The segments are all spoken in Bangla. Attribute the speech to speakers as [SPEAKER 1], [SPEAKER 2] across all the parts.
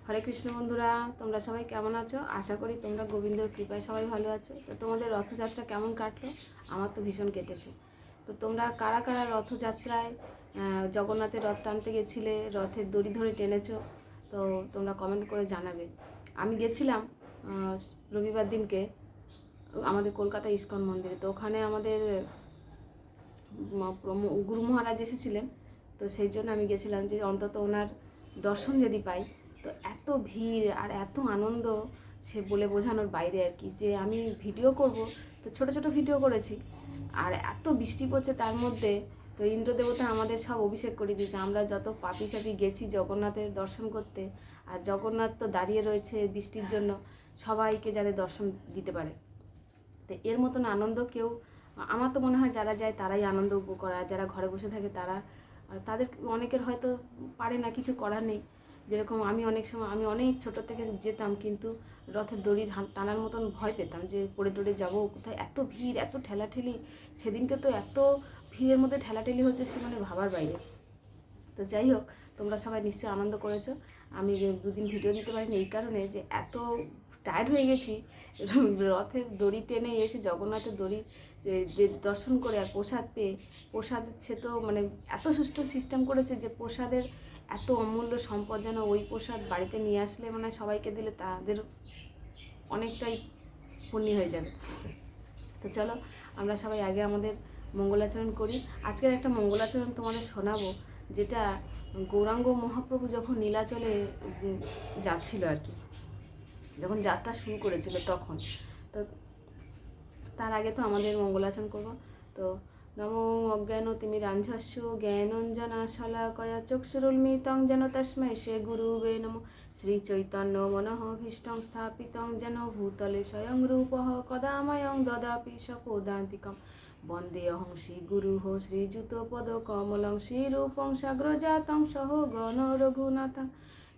[SPEAKER 1] হরে কৃষ্ণ বন্ধুরা, তোমরা সবাই কেমন আছো? আশা করি তোমরা গোবিন্দর কৃপায় সবাই ভালো আছো। তো তোমাদের রথযাত্রা কেমন কাটলো? আমার তো ভীষণ কেটেছে। তো তোমরা কারা কারা রথযাত্রায় জগন্নাথের রথ টানতে গেছিলে, রথের দড়ি ধরে টেনেছো? তো তোমরা কমেন্ট করে জানাবে। আমি গেছিলাম রবিবার দিনকে আমাদের কলকাতা ইস্কন মন্দিরে। তো ওখানে আমাদের গুরু মহারাজ এসেছিলেন। তো সেই জন্য আমি গেছিলাম যে অন্তত ওনার দর্শন যদি পাই। তো এত ভিড় আর এত আনন্দ সে বলে বোঝানোর বাইরে আর কি। যে আমি ভিডিও করব, তো ছোট ছোট ভিডিও করেছি, আর এত বৃষ্টি পড়ছে তার মধ্যে। তো ইন্দ্র দেবতা আমাদের সব অভিষেক করে দিয়েছে। আমরা যত পাপি সাপি গেছি জগন্নাথের দর্শন করতে, আর জগন্নাথ তো দাঁড়িয়ে রয়েছে বৃষ্টির জন্য সবাইকে যাতে দর্শন দিতে পারে। তো এর মতন আনন্দ কেউ, আমার তো মনে হয় যারা যায় তারাই আনন্দ উপভোগ করে। আর যারা ঘরে বসে থাকে তাদের অনেকের হয়তো পারে না, কিছু করার নেই। যেরকম আমি অনেক ছোট থেকে যেতাম, কিন্তু রথের দড়ি টানার মতন ভয় পেতাম যে পড়ে টড়ে যাবো কোথায়। এত ভিড়, এত ঠেলাঠেলি। সেদিনকে তো এত ভিড়ের মধ্যে ঠেলাঠেলি হচ্ছে, সে মানে ভাবার বাইরে। তো যাই হোক, তোমরা সবাই নিশ্চয়ই আনন্দ করেছো। আমি দুদিন ভিডিও দিতে পারিনি এই কারণে যে এত টায়ার্ড হয়ে গেছি। রথের দড়ি টেনে এসে জগন্নাথের দড়ি দর্শন করে আর প্রসাদ পেয়ে, প্রসাদ সে তো মানে এত সুষ্ঠু সিস্টেম করেছে যে প্রসাদের এত অমূল্য সম্পদ, যেন ওই প্রসাদ বাড়িতে নিয়ে আসলে মানে সবাইকে দিলে তাদের অনেকটাই পুণ্য হয়ে যাবে। তো চলো আমরা সবাই আগে আমাদের মঙ্গলাচরণ করি। আজকের একটা মঙ্গলাচরণ তোমাদের শোনাবো, যেটা গৌরাঙ্গ মহাপ্রভু যখন নীলাচলে যাচ্ছিল আর কি, যখন যাত্রা শুরু করেছিল তখন। তো তার আগে তো আমাদের মঙ্গলাচরণ করব। তো নমো অজ্ঞানতিমিরান্ধস্য জ্ঞানঞ্জনা শলাকয়া চক্ষুরুন্মিলিতং যেন তস্मै শ্রী গুরুবে নমঃ। শ্রী চৈতন্য মনঃভীষ্টং স্থাপিতং যেন ভূতলে স্বয়ং রূপঃ কদাময়ং দদাপি স্বপদান্তিকম। বন্দেऽহং শ্রীগুরুঃ শ্রীযুতপদকমলং শ্রীরূপং সাগ্রজাতং সহ গণ রঘুনাথং।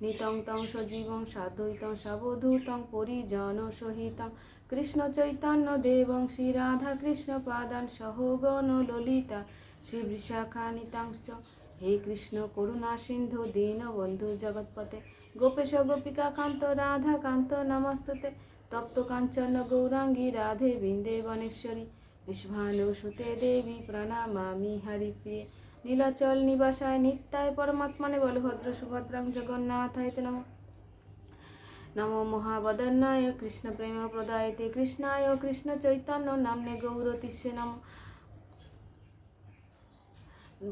[SPEAKER 1] নিতং তং সজীবং সাদ্বৈতং সাবধূতং পরিজন সহিতং কৃষ্ণ চৈতন্য দেবং শ্রী রাধা কৃষ্ণ পাদান সহ গণ ললিতা শ্রী বিশাখানিতাংশ। হে কৃষ্ণ করুণা সিন্ধু দীনবন্ধু জগৎপতে গোপেশ গোপিকা কান্ত রাধা কান্ত নমস্তুতে। তপ্ত কাঞ্চন গৌরাঙ্গী রাধে বৃন্দেবনেশ্বরী বিশ্বভানুসুতে দেবী প্রণমামি হরিপ্রিয়ে। নীলাচল নিবাসায় নিত্যায় পরমাত্মনে বলভদ্র সুভদ্রাং জগন্নাথায় নমঃ। নমো মহাবদন্নায় কৃষ্ণ প্রেম প্রদায়তে কৃষ্ণায় কৃষ্ণ চৈতন্য নামনে গৌরতিষ্যে নমঃ।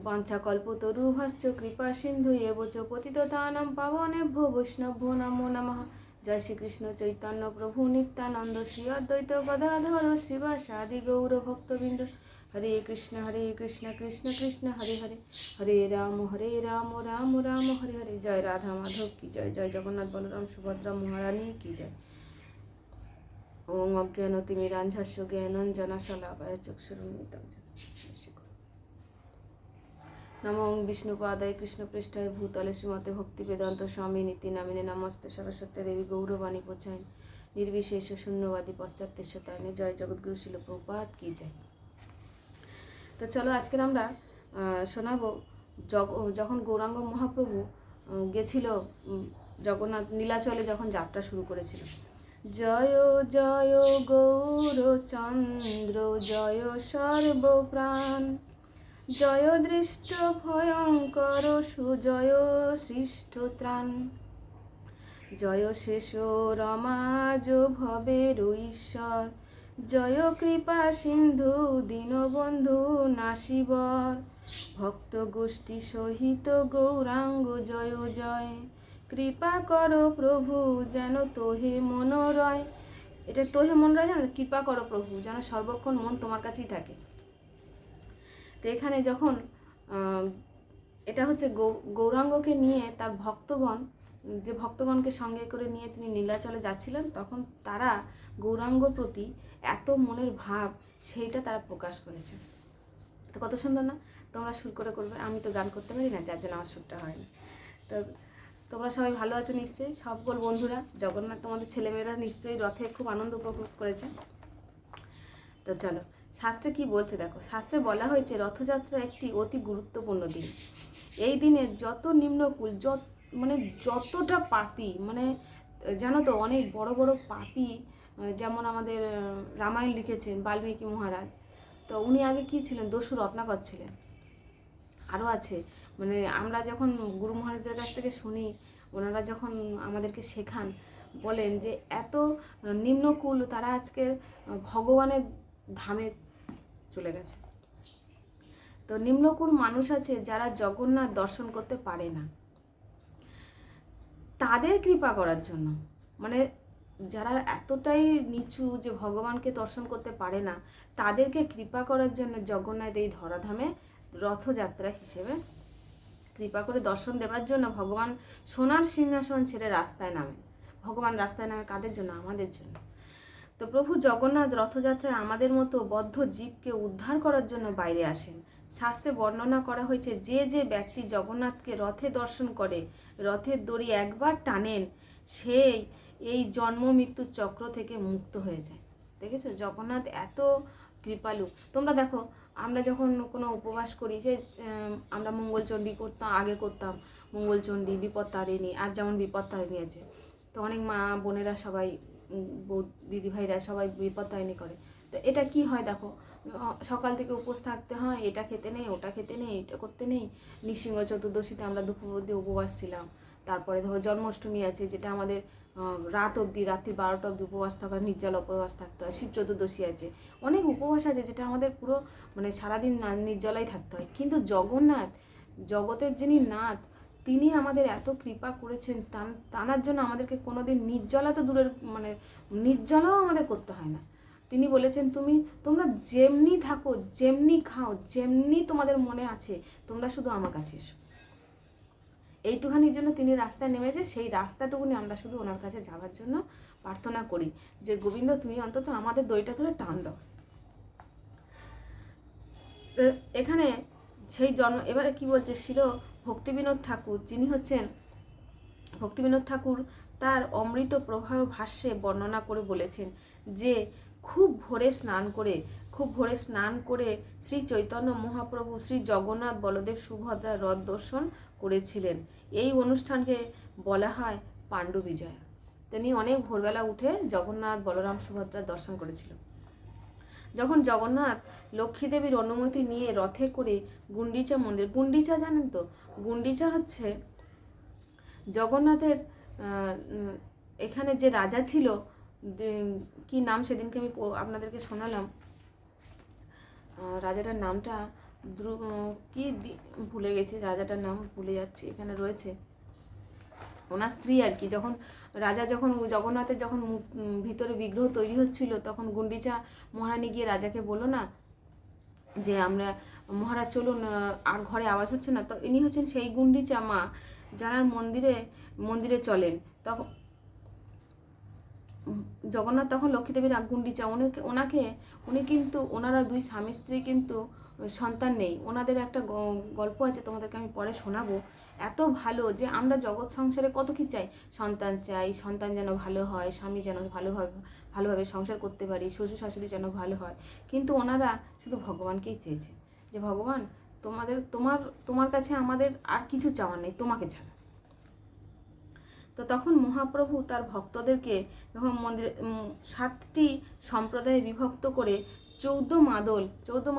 [SPEAKER 1] বাঞ্ছাকল্পতরুভশ্চ কৃপা সিন্ধু এব চ পতিতানাং পাবনেভ্যো বৈষ্ণভ্যো নমো নমঃ। জয় শ্রীকৃষ্ণ চৈতন্য প্রভু নিত্যানন্দ শ্রী অদ্বৈত গদাধর শ্রীবাসাদি গৌর ভক্তবৃন্দ। হরে কৃষ্ণ কৃষ্ণ কৃষ্ণ হরে হরে, হরে রাম রাম রাম হরে হরে। জয় রাধা মাধব কি জয়, জয় জগন্নাথ বলরাম সুভদ্রা মহারানী কি জয়। ওং অজ্ঞানতিমিরান্ধস্য জ্ঞানঞ্জনা শলাকয়া চক্ষুরুন্মিলিতং নমো বিষ্ণুপাদায় কৃষ্ণপৃষ্ঠায় ভূতলে শ্রীমতে ভক্তিবেদান্ত স্বামী নীতি নামিনে নমস্তে সরস্বতী দেবী গৌরবাণী প্রচারিণ নির্বিশেষ শূন্যবাদী পশ্চাত্যেশ্বতারিণী। জয় জগৎগুরু শিল প্রভুপাদ কি জয়। তো চলো আজকের আমরা শোনাবো যখন গৌরাঙ্গ মহাপ্রভু গেছিল জগন্নাথ নীলাচলে, যখন যাত্রা শুরু করেছিল। জয় জয় গৌরচন্দ্র জয় সর্বপ্রাণ, জয় দৃষ্ট ভয়ঙ্কর সুজয় সৃষ্ট ত্রাণ। জয় শেষ রমাজ ভবের ঈশ্বর, জয় কৃপা সিন্ধু দীনবন্ধু নাসিবর। ভক্ত গোষ্ঠী সহিত গৌরাঙ্গ জয় জয়, কৃপা করো প্রভু যেন তোহে মনোরয়। এটা তোহে মন রয় জানো, কৃপা করো প্রভু যেন সর্বক্ষণ মন তোমার কাছেই থাকে। তো এখানে যখন এটা হচ্ছে গৌরাঙ্গকে নিয়ে তার ভক্তগণ, যে ভক্তগণকে সঙ্গে করে নিয়ে তিনি নীলাচলে যাচ্ছিলেন, তখন তারা গৌরাঙ্গ প্রতি এত মনের ভাব সেইটা তারা প্রকাশ করেছে। তো কত সুন্দর না? তোমরা সুর করে করবে, আমি তো গান করতে পারি না, যার জন্য আমার সুরটা হয় না। তো তোমরা সবাই ভালো আছো নিশ্চয়ই, সকল বন্ধুরা। জগন্নাথ তোমাদের ছেলেমেয়েরা নিশ্চয়ই রথে খুব আনন্দ উপভোগ করেছে। তো চলো শাস্ত্রে কি বলছে দেখো। শাস্ত্রে বলা হয়েছে রথযাত্রা একটি অতি গুরুত্বপূর্ণ দিন। এই দিনে যত নিম্নকুল মানে যতটা পাপী, মানে জানো তো অনেক বড় বড় পাপী, যেমন আমাদের রামায়ণ লিখেছেন বাল্মীকি মহারাজ, তো উনি আগে কি ছিলেন, দস্যু রত্নাকর ছিলেন। আরও আছে, মানে আমরা যখন গুরু মহারাজদের কাছ থেকে শুনি, ওনারা যখন আমাদেরকে শেখান, বলেন যে এত নিম্নকুল তারা আজকে ভগবানের ধামে চলে গেছে। তো নিম্নকুল মানুষ আছে যারা জগন্নাথ দর্শন করতে পারে না, তাদের কৃপা করার জন্য, মানে যারা এতটাই নিচু যে ভগবানকে দর্শন করতে পারে না, তাদেরকে কৃপা করার জন্য জগন্নাথ এই ধরাধামে রথযাত্রা হিসেবে কৃপা করে দর্শন দেওয়ার জন্য ভগবান সোনার সিংহাসন ছেড়ে রাস্তায় নামে। ভগবান রাস্তায় নামে কাদের জন্য? আমাদের জন্য। তো প্রভু জগন্নাথ রথযাত্রায় আমাদের মতো বদ্ধ জীবকে উদ্ধার করার জন্য বাইরে আসেন। শাস্ত্রে বর্ণনা করা হয়েছে, যে যে ব্যক্তি জগন্নাথকে রথে দর্শন করে, রথের দড়ি একবার টানেন, সেই এই জন্ম মৃত্যুর চক্র থেকে মুক্ত হয়ে যায়। দেখেছো জগন্নাথ এত কৃপালু। তোমরা দেখো, আমরা যখন কোনো উপবাস করি, যে আমরা মঙ্গলচণ্ডী করতাম, আগে করতাম মঙ্গলচণ্ডী, বিপত্তারিণী, আর যেমন বিপত্তারিণী আছে, তো অনেক মা বোনেরা সবাই, দিদিভাইরা সবাই বিপত্তারিণী করে। তো এটা কি হয় দেখো, সকাল থেকে উপোস থাকতে হয়, এটা খেতে নেই, ওটা খেতে নেই, এটা করতে নেই। নৃসিংহ চতুর্দশীতে আমরা দুপুর অবধি উপবাস ছিলাম। তারপরে ধরো জন্মাষ্টমী আছে, যেটা আমাদের রাত অবধি, রাত্রি 12টা অবধি উপবাস থাকা, নির্জলা উপবাস থাকতে হয়। শিব চতুর্দশী আছে, অনেক উপবাস আছে যেটা আমাদের পুরো মানে সারাদিন নির্জলাই থাকতে হয়। কিন্তু জগন্নাথ, জগতের যিনি নাথ, তিনি আমাদের এত কৃপা করেছেন, তার জন্য আমাদেরকে কোনোদিন নির্জলা তো দূরের, মানে নির্জলাও আমাদের করতে হয় না। তিনি বলেছেন, তোমরা যেমনি থাকো, যেমনি খাও, যেমনি তোমাদের মনে আছে, তোমরা শুধু আমার কাছে এসো। এইটুখানির জন্য তিনি রাস্তায় নেমেছে, সেই রাস্তাটুকুনি আমরা শুধু ওনার কাছে যাওয়ার জন্য প্রার্থনা করি, যে গোবিন্দ তুমি অন্তত আমাদের দড়িটা ধরে টান দাও। এখানে সেই জন্ম, এবারে কি বলছে শিল ভক্তিবিনোদ ঠাকুর, যিনি হচ্ছেন ভক্তিবিনোদ ঠাকুর, তার অমৃত প্রবাহ ভাষ্যে বর্ণনা করে বলেছেন যে খুব ভোরে স্নান করে শ্রী চৈতন্য মহাপ্রভু শ্রী জগন্নাথ বলদেব সুভদ্রা রথ দর্শন করেছিলেন। এই অনুষ্ঠানকে বলা হয় পাণ্ডু বিজয়া। তিনি অনেক ভোরবেলা উঠে জগন্নাথ বলরাম সুভদ্রার দর্শন করেছিল। যখন জগন্নাথ লক্ষ্মী দেবীর অনুমতি নিয়ে রথে করে গুন্ডিচা মন্দির, গুন্ডিচা জানেন তো, গুন্ডিচা হচ্ছে জগন্নাথের এখানে যে রাজা ছিল, কি নাম সেদিনকে আমি আপনাদেরকে শোনালাম, রাজাটার নামটা কি ভুলে গেছি, রাজাটার নাম ভুলে যাচ্ছি, এখানে রয়েছে ওনার স্ত্রী আর কি। রাজা যখন জগন্নাথের যখন ভিতরে বিগ্রহ তৈরি হচ্ছিল, তখন গুন্ডিচা মহারানী গিয়ে রাজাকে বললো না যে আমরা মহারাজ চলুন, আর ঘরে আওয়াজ হচ্ছে না। তো ইনি হচ্ছেন সেই গুন্ডিচা মা, যারা মন্দিরে চলেন। তখন জগন্নাথ তখন লক্ষ্মীদেবীর গুন্ডিচা, উনি কিন্তু ওনারা দুই স্বামী স্ত্রী কিন্তু সন্তান নেই। ওনাদের একটা গল্প আছে, তোমাদেরকে আমি পরে শোনাবো। এত ভালো যে আমরা জগৎ সংসারে কত কি চাই, সন্তান চাই, সন্তান যেন ভালো হয়, স্বামী যেন ভালোভাবে সংসার করতে পারি, শ্বশুর শাশুড়ি যেন ভালো হয়। কিন্তু ওনারা শুধু ভগবানকেই চেয়েছে, যে ভগবান তোমার কাছে আমাদের আর কিছু চাওয়ার নেই, তোমাকে ছাড়া। তো তখন মহাপ্রভু তার ভক্তদেরকে যখন মন্দিরে 7টি সম্প্রদায়ে বিভক্ত করে 14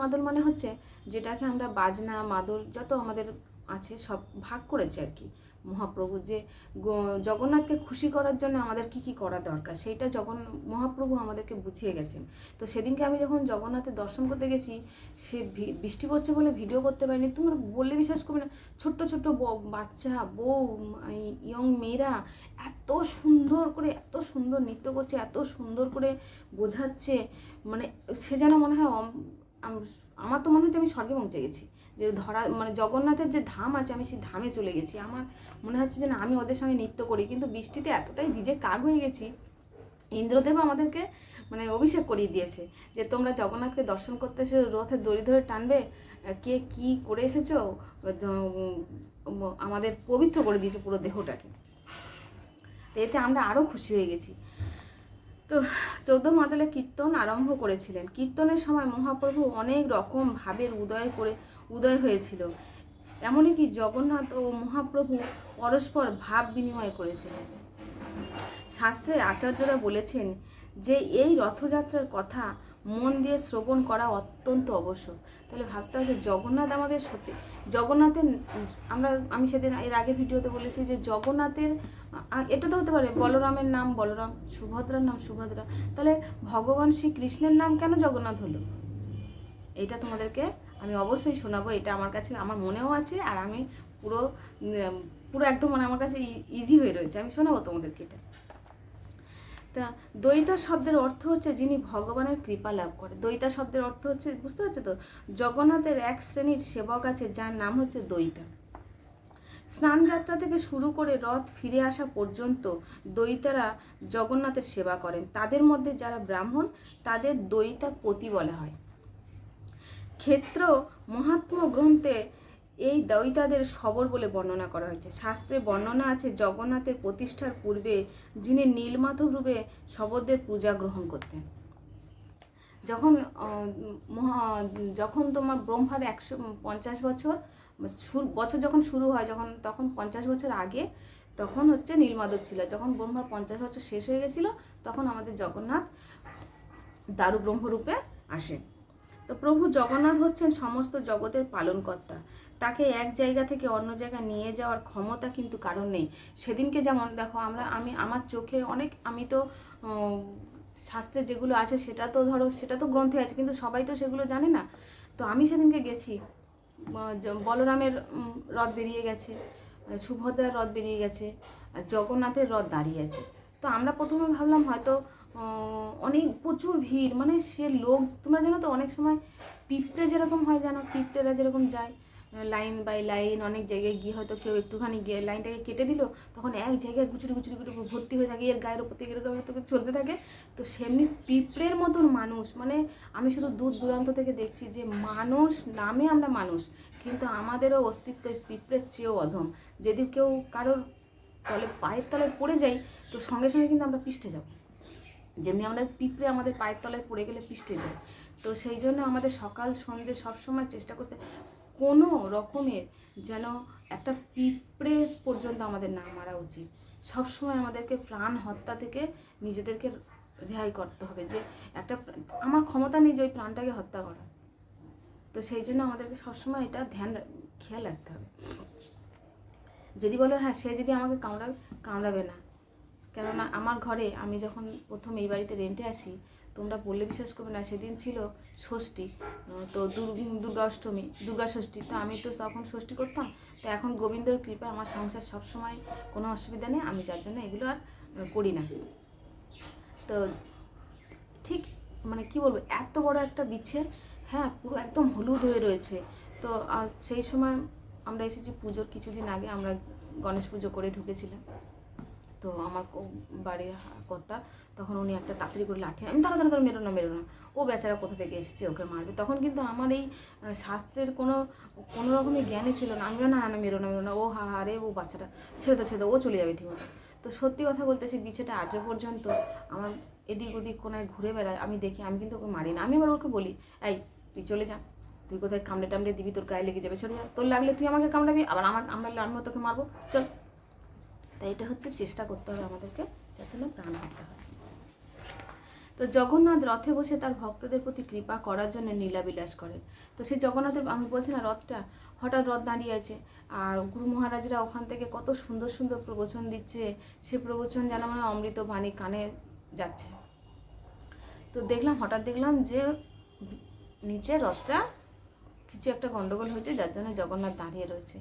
[SPEAKER 1] মাদল মানে হচ্ছে যেটাকে আমরা বাজনা মাদল যত আমাদের আছে সব ভাগ করেছে আর কি মহাপ্রভু, যে জগন্নাথকে খুশি করার জন্য আমাদের কি করা দরকার সেইটা মহাপ্রভু আমাদেরকে বুঝিয়ে গেছেন। তো সেদিনকে আমি যখন জগন্নাথের দর্শন করতে গেছি, সে বৃষ্টি পড়ছে বলে ভিডিও করতে পারিনি। তোমরা বললে বিশ্বাস করবে না, ছোট্ট বাচ্চা, বউ, ইয়ং মেয়েরা এত সুন্দর নৃত্য করছে, এত সুন্দর করে বোঝাচ্ছে, মানে সে যেন মনে হয়, আমার তো মনে হচ্ছে আমি স্বর্গে পৌঁছে গেছি, যে মানে জগন্নাথের যে ধাম আছে, আমি সেই ধামে চলে গেছি। আমার মনে হচ্ছে যে না, আমি ওদের সঙ্গে নৃত্য করি। কিন্তু বৃষ্টিতে এতটাই ভিজে কাক হয়ে গেছি, ইন্দ্রদেব আমাদেরকে মানে অভিষেক করিয়ে দিয়েছে যে তোমরা জগন্নাথকে দর্শন করতে এসে রথের দড়ি ধরে টানবে, কে কি করে এসেছো, আমাদের পবিত্র করে দিয়েছে পুরো দেহটাকে। এতে আমরা আরও খুশি হয়ে গেছি। তো 14 মাদলে কীর্তন আরম্ভ করেছিলেন। কীর্তনের সময় মহাপ্রভু অনেক রকম ভাবের উদয় হয়েছিল। এমনই কি জগন্নাথ ও মহাপ্রভু পরস্পর ভাব বিনিময় করেছিলেন। শাস্ত্রে আচার্যরা বলেছেন যে এই রথযাত্রার কথা মন দিয়ে শ্রবণ করা অত্যন্ত আবশ্যক। তাহলে ভাবতে হবে জগন্নাথ আমাদের সত্যি জগন্নাথের আমি সেদিন এর আগের ভিডিওতে বলেছি যে জগন্নাথের এটা তো হতে পারে বলরামের নাম বলরাম, সুভদ্রার নাম সুভদ্রা, তাহলে ভগবান শ্রীকৃষ্ণের নাম কেন জগন্নাথ হলো? এটা তোমাদেরকে আমি অবশ্যই শোনাবো। এটা আমার কাছে আমার মনেও আছে, আর আমি পুরো পুরো একদম মানে আমার কাছে ইজি হয়ে রয়েছে, আমি শোনাবো তোমাদেরকে এটা। তা দ্বৈতা শব্দের অর্থ হচ্ছে যিনি ভগবানের কৃপা লাভ করে। দ্বৈতা শব্দের অর্থ হচ্ছে, বুঝতে পারছো তো, জগন্নাথের এক শ্রেণীর সেবক আছে যার নাম হচ্ছে দ্বৈতা। স্নান যাত্রা থেকে শুরু করে রথ ফিরে আসা পর্যন্ত দ্বৈতারা জগন্নাথের সেবা করেন। তাদের মধ্যে যারা ব্রাহ্মণ তাদের দ্বৈতাপতি বলা হয়। ক্ষেত্র মহাত্ম্য গ্রন্থে এই দ্বৈতাদের শবর বলে বর্ণনা করা হয়েছে। শাস্ত্রে বর্ণনা আছে জগন্নাথের প্রতিষ্ঠার পূর্বে যিনি নীলমাধব রূপে শবরদের পূজা গ্রহণ করতেন। যখন যখন তোমার ব্রহ্মার 150 বছর যখন শুরু হয়, তখন 50 বছর আগে তখন হচ্ছে নীলমাধব ছিল। যখন ব্রহ্মার 50 বছর শেষ হয়ে গেছিল তখন আমাদের জগন্নাথ দারু ব্রহ্মরূপে আসেন। তো প্রভু জগন্নাথ হচ্ছেন সমস্ত জগতের পালনকর্তা। তাকে এক জায়গা থেকে অন্য জায়গায় নিয়ে যাওয়ার ক্ষমতা কিন্তু কারণ নেই। সেদিনকে যেমন দেখো আমি আমার চোখে অনেক, আমি তো শাস্ত্রে যেগুলো আছে সেটা তো ধরো সেটা তো গ্রন্থে আছে, কিন্তু সবাই তো সেগুলো জানে না। তো আমি সেদিনকে গেছি, বলরামের রথ বেরিয়ে গেছে, সুভদ্রার রথ বেরিয়ে গেছে, আর জগন্নাথের রথ দাঁড়িয়ে আছে। তো আমরা প্রথমে ভাবলাম হয়তো অনেক প্রচুর ভিড়, মানে সে লোক, তোমরা জানো তো অনেক সময় পিঁপড়ে যেরকম হয়, জানো পিঁপড়েরা যেরকম যায় লাইন বাই লাইন, অনেক জায়গায় গিয়ে হয়তো কেউ একটুখানি গিয়ে লাইনটাকে কেটে দিল, তখন এক জায়গায় গুচুরি গুচুরি করে ভর্তি হয়ে থাকে, এর গায়ের ওপর থেকে এরকম চলতে থাকে। তো সেমনি পিঁপড়ের মতন মানুষ, মানে আমি শুধু দূর দূরান্ত থেকে দেখছি যে মানুষ নামে আমরা মানুষ, কিন্তু আমাদেরও অস্তিত্ব পিঁপড়ের চেয়েও অধম। যদি কেউ কারোর পায়ের তলায় পড়ে যাই তো সঙ্গে সঙ্গে কিন্তু আমরা পিষ্টে যাব, যেমনি আমরা পিঁপড়ে আমাদের পায়ের তলায় পড়ে গেলে পিষ্টে যায়। তো সেই জন্য আমাদের সকাল সন্ধ্যে সবসময় চেষ্টা করতে কোনো রকমের যেন একটা পিঁপড়ে পর্যন্ত আমাদের না মারা উচিত। সবসময় আমাদেরকে প্রাণ হত্যা থেকে নিজেদেরকে রেহাই করতে হবে, যে একটা আমার ক্ষমতা নেই যে ওই প্রাণটাকে হত্যা করা। তো সেই জন্য আমাদেরকে সবসময় এটা খেয়াল রাখতে হবে। যদি বলো হ্যাঁ সে যদি আমাকে কামড়াবে না, কেননা আমার ঘরে আমি যখন প্রথম এই বাড়িতে রেন্টে আসি, তোমরা বললে বিশ্বাস করবে না, সেদিন ছিল ষষ্ঠী, তো দুর্গা ষষ্ঠী। তো আমি তো তখন ষষ্ঠী করতাম। তো এখন গোবিন্দর কৃপা আমার সংসার সবসময় কোনো অসুবিধা নেই, আমি যার জন্য এগুলো আর করি না। তো ঠিক মানে কি বলবো, এত বড় একটা বিছে, হ্যাঁ পুরো একদম হলুদ হয়ে রয়েছে। তো আর সেই সময় আমরা এসেছি পুজোর কিছুদিন আগে, আমরা গণেশ পুজো করে ঢুকেছিলাম। তো আমার বাড়ির কর্তা তখন উনি একটা তাড়াতাড়ি করে লাঠি, আমি তাড়াতাড়ি মেরো না, ও বেচারা কোথা থেকে এসেছে ওকে মারবে। তখন কিন্তু আমার এই শাস্ত্রের কোনো রকমের জ্ঞানই ছিল না। আমি না মেরো না, ও রে ও বাচ্চাটা ছেড়ে দাও, ও চলে যাবে ঠিক মতো। তো সত্যি কথা বলতে সেই বিছেটা আজও পর্যন্ত আমার এদিক ওদিক কোনায় ঘুরে বেড়ায়, আমি দেখি, আমি কিন্তু ওকে মারি না। আমি আবার ওকে বলি, এই তুই চলে যা, তুই কোথায় কামড়ে দিবি, তোর গায়ে লেগে যাবে, চলে যা, তোর লাগলে তুই আমাকে কামড়াবি, আবার কামড়ালে আমিও তোকে মারবো, চল। তাই এটা হচ্ছে চেষ্টা করতে হবে আমাদেরকে যাতে না প্রাণ হত্যা হয়। তো জগন্নাথ রথে বসে তার ভক্তদের প্রতি কৃপা করার জন্য লীলাবিলাস করেন। তো সেই জগন্নাথের, আমি বলছি না রথটা হঠাৎ রথ দাঁড়িয়ে আছে, আর গুরু মহারাজরা ওখান থেকে কত সুন্দর সুন্দর প্রবচন দিচ্ছে, সে প্রবচন যেন মানে অমৃত বাণী কানে যাচ্ছে। তো হঠাৎ দেখলাম যে নিচে রথটা কিছু একটা গন্ডগোল হয়েছে, যার জন্য জগন্নাথ দাঁড়িয়ে রয়েছে।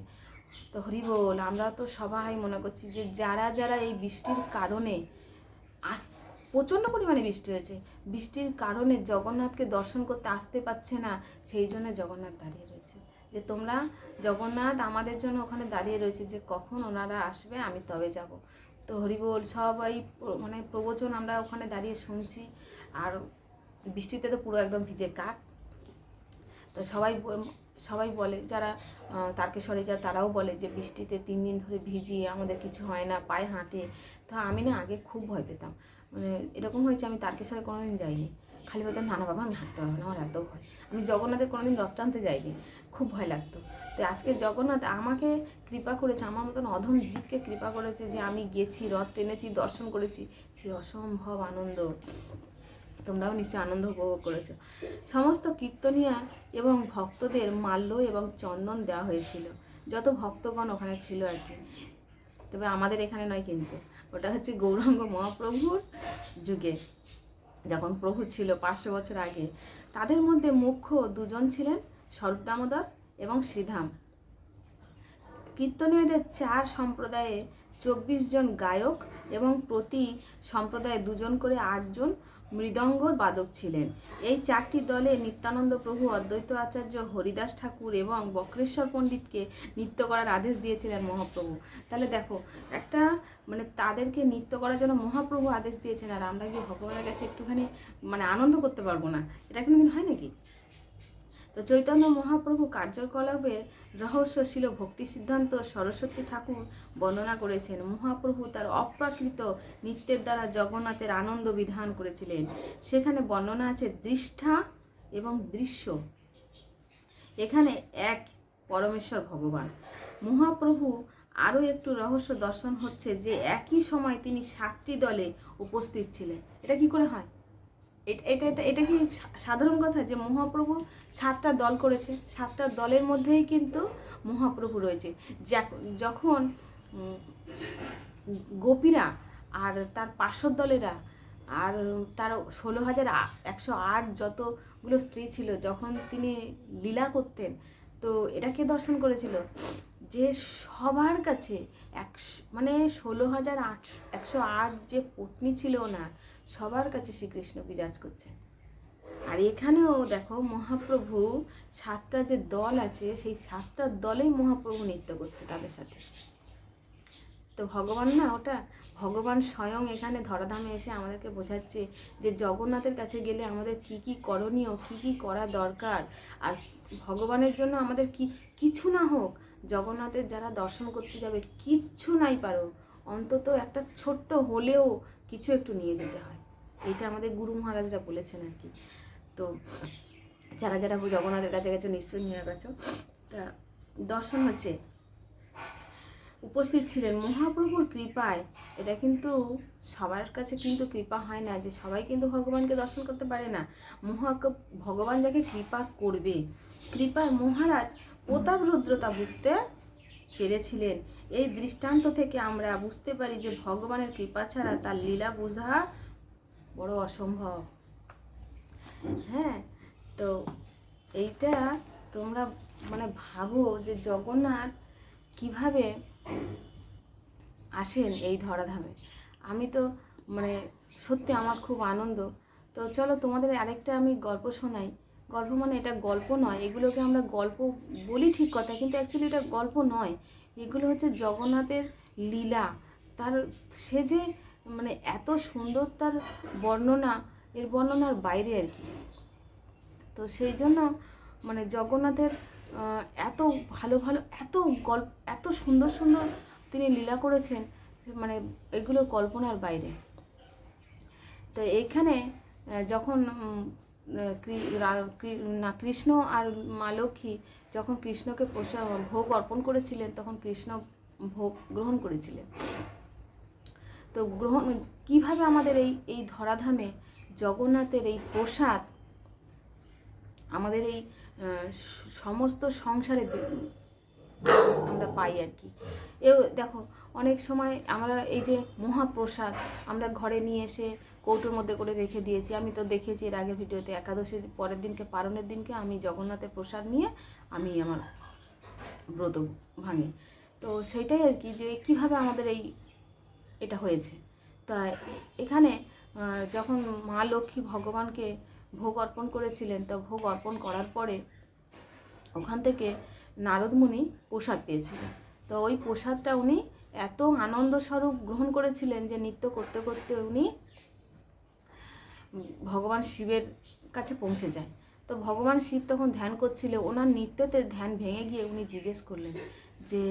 [SPEAKER 1] তো হরি বল, আমরা তো সবাই মনে করছি যে যারা এই বৃষ্টির কারণে প্রচণ্ড পরিমাণে বৃষ্টি হয়েছে, বৃষ্টির কারণে জগন্নাথকে দর্শন করতে আসতে পারছে না, সেই জন্য জগন্নাথ দাঁড়িয়ে রয়েছে, যে তোমরা জগন্নাথ আমাদের জন্য ওখানে দাঁড়িয়ে রয়েছে, যে কখন ওনারা আসবে আমি তবে যাব। তো হরি বল, সবাই মানে প্রবচন আমরা ওখানে দাঁড়িয়ে শুনছি, আর বৃষ্টিতে তো পুরো একদম ভিজে কাক। তো সবাই বলে, যারা তারকেশ্বরে যায় তারাও বলে যে বৃষ্টিতে 3 দিন ধরে ভিজিয়ে আমাদের কিছু হয় না, পায়ে হাঁটে। তো আমি না আগে খুব ভয় পেতাম, মানে এরকম হয়েছে আমি তারকেশ্বরে কোনোদিন যাইনি, খালি বলতাম না না বাবা আমি হাঁটতে পারবো না, আমার এত ভয়। আমি জগন্নাথের কোনোদিন রথ টানতে যাইনি, খুব ভয় লাগতো। তো আজকে জগন্নাথ আমাকে কৃপা করেছে, আমার মতন অধম জীবকে কৃপা করেছে যে আমি গেছি, রথ টেনেছি, দর্শন করেছি, সে অসম্ভব আনন্দ। তোমরাও নিশ্চয়ই আনন্দ উপভোগ করেছো। সমস্ত কীর্তনিয়া এবং ভক্তদের মাল্য এবং চন্দন দেওয়া হয়েছিল, যত ভক্তগণ ওখানে ছিল আর কি। তবে আমাদের এখানে নয়, কিন্তু ওটা হচ্ছে গৌরাঙ্গ মহাপ্রভুর যুগে, যখন প্রভু ছিল 500 বছর আগে। তাদের মধ্যে মুখ্য দুজন ছিলেন স্বরূপ দামোদর এবং শ্রীধাম। কীর্তনীয়দের 4 সম্প্রদায়ে 24 জন গায়ক এবং প্রতি সম্প্রদায়ে 2 জন করে 8 জন মৃদঙ্গ বাদক ছিলেন। এই 4টি দলে নিত্যানন্দ প্রভু, অদ্বৈত আচার্য, হরিদাস ঠাকুর এবং বক্রেশ্বর পণ্ডিতকে নৃত্য করার আদেশ দিয়েছিলেন মহাপ্রভু। তাহলে দেখো, একটা মানে তাদেরকে নৃত্য করার জন্য মহাপ্রভু আদেশ দিয়েছেন, আর আমরা কি ভগবানের কাছে একটুখানি মানে আনন্দ করতে পারবো না? এটা কোনোদিন হয় নাকি? তো চৈতন্য মহাপ্রভু কার্যকলাপের রহস্য ছিল ভক্তি সিদ্ধান্ত সরস্বতী ঠাকুর বর্ণনা করেছেন। মহাপ্রভু তার অপ্রাকৃত নৃত্যের দ্বারা জগন্নাথের আনন্দ বিধান করেছিলেন। সেখানে বর্ণনা আছে দৃষ্টা এবং দৃশ্য। এখানে এক পরমেশ্বর ভগবান। মহাপ্রভু আরও একটু রহস্য দর্শন হচ্ছে যে একই সময় তিনি 7টি দলে উপস্থিত ছিলেন। এটা কি করে হয়? এটা কি সাধারণ কথা যে মহাপ্রভু 7টা দল করেছে? 7টা দলের মধ্যেই কিন্তু মহাপ্রভু রয়েছে। যখন গোপীরা আর তার পার্শ্বদ দলেরা আর তার 16,108 যতগুলো স্ত্রী ছিল, যখন তিনি লীলা করতেন, তো এটাকে দর্শন করেছিল যে সবার কাছে মানে 16,108 যে পত্নী ছিল না, সবার কাছে শ্রীকৃষ্ণ বিরাজ করছে। আর এখানেও দেখো মহাপ্রভু 7টা যে দল আছে, সেই 7টা দলেই মহাপ্রভু নৃত্য করছে তাদের সাথে। তো ভগবান না, ওটা ভগবান স্বয়ং এখানে ধরাধামে এসে আমাদেরকে বোঝাচ্ছে যে জগন্নাথের কাছে গেলে আমাদের কি কি করণীয়, কি কি করা দরকার। আর ভগবানের জন্য আমাদের কিছু না হোক, জগন্নাথের যারা দর্শন করতে যাবে, কিচ্ছু নাই পারো, অন্তত একটা ছোট্ট হলেও কিছু একটু নিয়ে যেতে হয়। এটা আমাদের গুরু মহারাজরা বলেছেন আর কি। তো যারা যারা জগন্নাথের কাছে গেছো নিশ্চয়ই নিয়ে গেছো। তা দর্শন হচ্ছে উপস্থিত ছিলেন মহাপ্রভুর কৃপায়। এটা কিন্তু সবার কাছে কিন্তু কৃপা হয় না, যে সবাই কিন্তু ভগবানকে দর্শন করতে পারে না। ভগবান যাকে কৃপা করবে, কৃপায় মহারাজ প্রতাপ রুদ্রতা বুঝতে পেরেছিলেন। এই দৃষ্টান্ত থেকে আমরা বুঝতে পারি যে ভগবানের কৃপা ছাড়া তার লীলা বোঝা বড় অসম্ভব। হ্যাঁ, তো এইটা তোমরা মানে ভাবো যে জগন্নাথ কিভাবে আসেন এই ধরাধামে। আমি তো মানে সত্যি আমার খুব আনন্দ। তো চলো তোমাদের আরেকটা আমি গল্প শোনাই। গল্প মানে এটা গল্প নয়, এগুলোকে আমরা গল্প বলি ঠিক কথা, কিন্তু অ্যাকচুয়ালি এটা গল্প নয়, এগুলো হচ্ছে জগন্নাথের লীলা। তার সে যে মানে এত সুন্দর তার বর্ণনা, এর বর্ণনার বাইরে আর কি। তো সেই জন্য মানে জগন্নাথের এত ভালো ভালো এত গল্প, এত সুন্দর সুন্দর তিনি লীলা করেছেন, মানে এগুলো কল্পনার বাইরে। তো এইখানে যখন কৃষ্ণ আর মা লক্ষ্মী যখন কৃষ্ণকে ভোগ অর্পণ করেছিলেন, তখন কৃষ্ণ ভোগ গ্রহণ করেছিলেন। তো কিভাবে আমাদের এই ধরাধামে জগন্নাথের এই প্রসাদ আমাদের এই সমস্ত সংসারে আমরা পাই আর কি। দেখো অনেক সময় আমরা এই যে মহাপ্রসাদ আমরা ঘরে নিয়ে এসে কৌটোর মধ্যে করে রেখে দিয়েছি। আমি তো দেখেছি এর আগের ভিডিওতে, একাদশীর পরের দিনকে, পারণের দিনকে আমি জগন্নাথের প্রসাদ নিয়ে আমি আমার ব্রত ভাঙি। তো সেইটাই আর কি, যে কীভাবে আমাদের এটা হয়েছে। তা এখানে যখন মা লক্ষ্মী ভগবানকে ভোগ অর্পণ করেছিলেন, তা ভোগ অর্পণ করার পরে ওখান থেকে নারদমুনি প্রসাদ পেয়েছিলেন। তো ওই প্রসাদটা উনি এত আনন্দস্বরূপ গ্রহণ করেছিলেন যে নৃত্য করতে করতে উনি ভগবান শিবের কাছে পৌঁছে যায়। তো ভগবান শিব তখন ধ্যান করছিল, ওনার নৃত্যতে ধ্যান ভেঙে গিয়ে উনি জিজ্ঞেস করলেন যে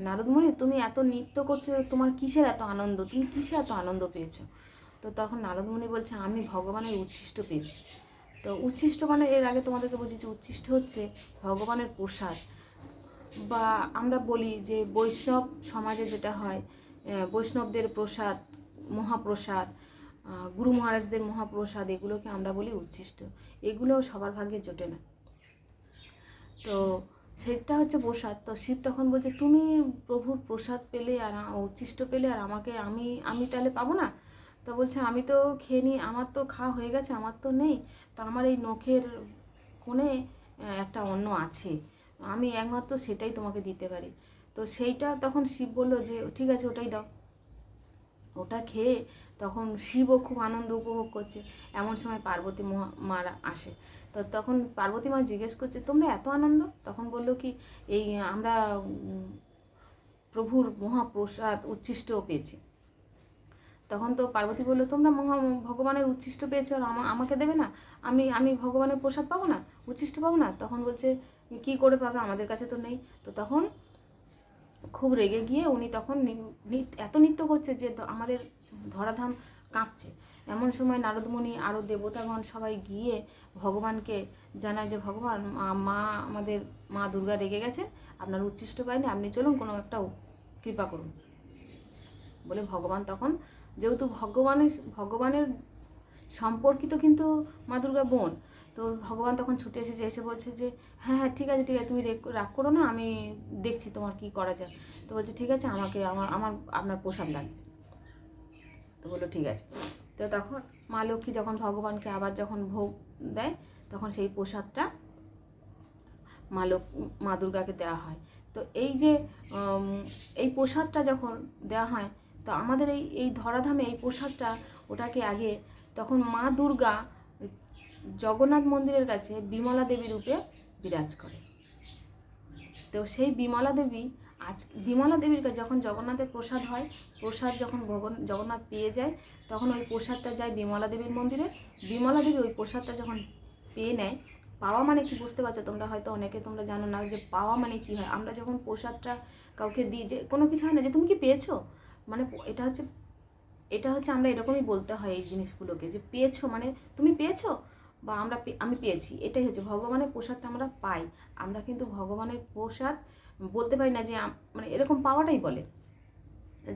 [SPEAKER 1] নারদমুনি, তুমি এত নৃত্য করছো, তোমার কিসের এত আনন্দ, তুমি কিসে এত আনন্দ পেয়েছো? তো তখন নারদমুনি বলছে আমি ভগবানের উচ্ছিষ্ট পেয়েছি। তো উচ্ছিষ্ট মানে এর আগে তোমাদেরকে বলছি যে উচ্ছিষ্ট হচ্ছে ভগবানের প্রসাদ, বা আমরা বলি যে বৈষ্ণব সমাজে যেটা হয়, বৈষ্ণবদের প্রসাদ, মহাপ্রসাদ, গুরু মহারাজদের মহাপ্রসাদ, এগুলোকে আমরা বলি উচ্ছিষ্ট। এগুলো সবার ভাগ্যে জোটে না। তো সেটা হচ্ছে প্রসাদ। তো শিব তখন বলছে তুমি প্রভুর প্রসাদ পেলে আর উচ্ছিষ্ট পেলে, আর আমাকে আমি আমি তাহলে পাবো না? তো বলছে আমি তো খেয়ে নিই, আমার তো খাওয়া হয়ে গেছে, আমার তো নেই। তো আমার এই নখের কোণে একটা অন্ন আছে, আমি একমাত্র সেটাই তোমাকে দিতে পারি। তো সেইটা তখন শিব বলল যে ঠিক আছে ওটাই দাও। ওটা খেয়ে তখন শিবও খুব আনন্দ উপভোগ করছে। এমন সময় পার্বতী মারা আসে। তো তখন পার্বতী মা জিজ্ঞেস করছে তোমরা এত আনন্দ? তখন বললো কি এই আমরা প্রভুর মহাপ্রসাদ উচ্ছিষ্ট পেয়েছি। তখন তো পার্বতী বললো তোমরা ভগবানের উচ্ছিষ্ট পেয়েছো আর আমাকে দেবে না? আমি আমি ভগবানের প্রসাদ পাবো না, উচ্ছিষ্ট পাবো না? তখন বলছে কি করে পাবে, আমাদের কাছে তো নেই। তো তখন খুব রেগে গিয়ে উনি তখন এত নৃত্য করছে যে আমাদের ধরাধাম কাঁপছে। এমন সময় নারদমুনি আরও দেবতাগণ সবাই গিয়ে ভগবানকে জানায় যে ভগবান মা আমাদের মা দুর্গা রেগে গেছেন, আপনার উচ্ছিষ্ট পায়নি, আপনি চলুন কোনো একটা কৃপা করুন বলে ভগবান তখন, যেহেতু ভগবানের সম্পর্কিত কিন্তু মা দুর্গা বোন, তো ভগবান তখন ছুটে এসে বলছে যে হ্যাঁ হ্যাঁ ঠিক আছে তুমি রাগ করো না, আমি দেখছি তোমার কি করা যায়। তো বলছে ঠিক আছে আমাকে আপনার প্রসাদ লাগবে। তো বললো ঠিক আছে। তো তখন মা লক্ষ্মী যখন ভগবানকে আবার যখন ভোগ দেয়, তখন সেই প্রসাদটা মা দুর্গাকে দেওয়া হয়। তো এই যে এই প্রসাদটা যখন দেওয়া হয়, তো আমাদের এই ধরাধামে এই প্রসাদটা, ওটাকে আগে তখন মা দুর্গা জগন্নাথ মন্দিরের কাছে বিমলা দেবী রূপে বিরাজ করে। তো সেই বিমলা দেবীর কাছে যখন জগন্নাথের প্রসাদ হয়, প্রসাদ যখন জগন্নাথ পেয়ে যায়, তখন ওই প্রসাদটা যায় বিমলা দেবীর মন্দিরে। বিমলা দেবী ওই প্রসাদটা যখন পেয়ে নেয়, পাওয়া মানে কি বুঝতে পারছো তোমরা? হয়তো অনেকে তোমরা জানো না যে পাওয়া মানে কি হয়। আমরা যখন প্রসাদটা কাউকে দিই, যে কোনো কিছু হয় না যে তুমি কি পেয়েছো, মানে এটা হচ্ছে আমরা এরকমই বলতে হয় এই জিনিসগুলোকে, যে পেয়েছো মানে তুমি পেয়েছো, বা আমি পেয়েছি। এটাই হচ্ছে ভগবানের প্রসাদটা আমরা পাই। আমরা কিন্তু ভগবানের প্রসাদ বলতে পারি না যে মানে এরকম পাওয়াটাই বলে।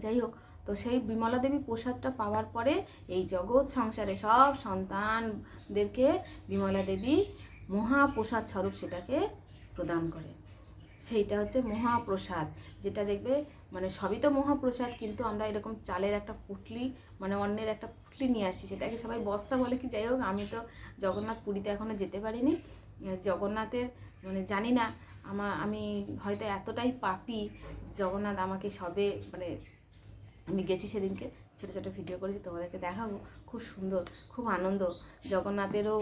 [SPEAKER 1] যাই হোক, তো সেই বিমলা দেবী প্রসাদটা পাওয়ার পরে এই জগৎ সংসারে সব সন্তানদেরকে বিমলা দেবী মহাপ্রসাদ স্বরূপ সেটাকে প্রদান করে। সেইটা হচ্ছে মহাপ্রসাদ, যেটা দেখবে মানে সবই তো মহাপ্রসাদ, কিন্তু আমরা এরকম চালের একটা পুটলি, মানে অন্যের একটা পুটলি নিয়ে আসি, সেটাকে সবাই বস্তা বলে কি। যাই হোক, আমি তো জগন্নাথ পুরীতে এখনও যেতে পারিনি। জগন্নাথের মানে জানি না, আমি হয়তো এতটাই পাপী, জগন্নাথ আমাকে সবে মানে আমি গেছি সেদিনকে, ছোটো ছোটো ভিডিও করেছি, তোমাদেরকে দেখাবো। খুব সুন্দর, খুব আনন্দ। জগন্নাথেরও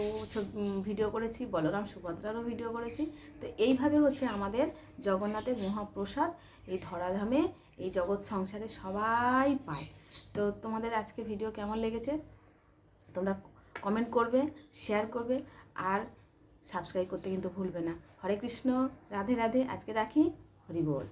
[SPEAKER 1] ভিডিও করেছি, বলরাম সুভদ্রারও ভিডিও করেছি। তো এইভাবে হচ্ছে আমাদের জগন্নাথের মহাপ্রসাদ এই ধরাধামে, এই জগৎ সংসারে সবাই পায়। তো তোমাদের আজকে ভিডিও কেমন লেগেছে তোমরা কমেন্ট করবে, শেয়ার করবে, আর সাবস্ক্রাইব করতে কিন্তু ভুলবে না। হরে কৃষ্ণ, রাধে রাধে। আজকে রাখি, হরি বল।